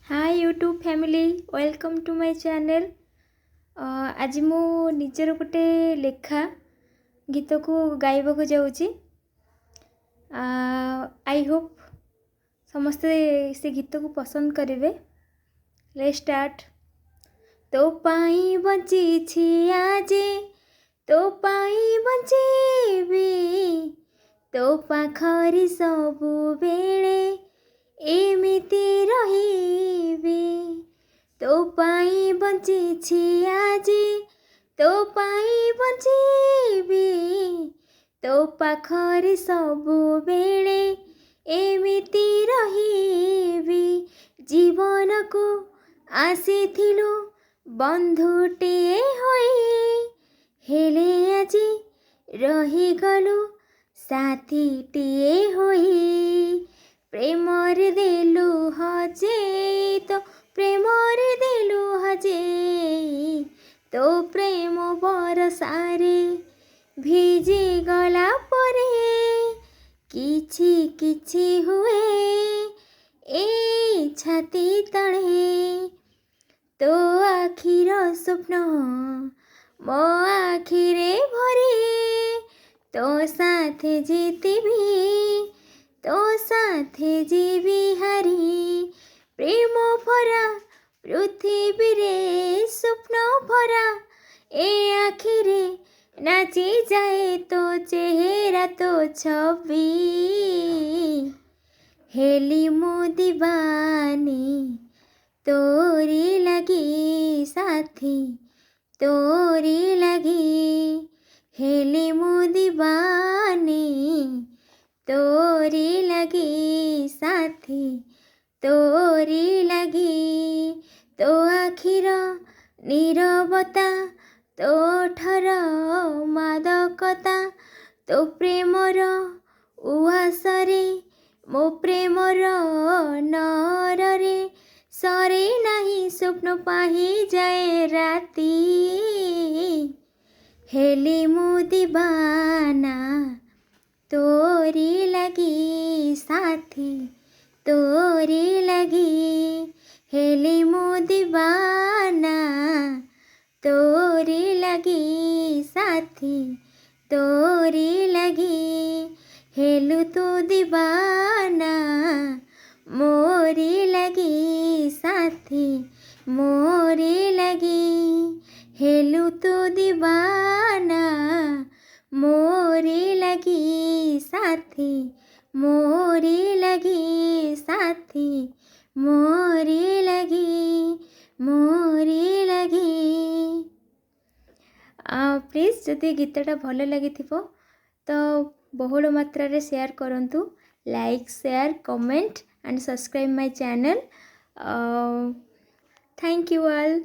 Hi YouTube family welcome to my channel. आज मु निजर गोटे लेखा गीत को गाइबा को जाऊँगी। आई होप समस्ते से गीत को पसंद करेंगे। Let's start. तो पाई बची छी आजे तो पाई बचेबी तो पाखरी सबु बेले एमिति रहिबी। तो पाई बचिछि आजी तो पाई बचेबी तो पाखरे सबु बेले एमिति रहिबी। जीवन को आसीथिलु बंधुटिए होई हेले आजी रहीगलु साथीटिए होई। प्रेमर देलु हजे तो प्रेमर देलु हजे तो प्रेम बरसारे भिजी गला परे किछि किछि हुए ए छाती तले। तो आखिर स्वप्न मो आखिरे भरे तो साथे जीतिबी तो साथे जीवी हारी। प्रेम भरा पृथ्वी रे स्वप्न भरा ए आखिरे नाची जाए तो चेहरा तो छवि। हेली मु दीवानी तोरी लगी साथी तोरी लगी। हेली मु दीवानी तोरी लगी साथी तोरी लगी। तो आखिर नीरवता तो ठर मादकता तो प्रेमर उहासरे मो प्रेमर नररे सरे नहीं स्वप्न पाही जाए राती। हेली मु दीवाना तोरी लगी साथी तोरी लगी। हेली मु दीवाना तोरी लगी साथी तोरी लगी। हेलु तू दीवाना मोरी लगी साथी मोरी लगी। हेलु तू दीवाना मोरी लगी साथी मोरी लगी साथी मोरी लगी मोरी लगी। प्लीज जदि गीतटा भल लगी तो बहुल मात्रा रे शेयर करंतु। Like share comment and subscribe my channel. Thank you all.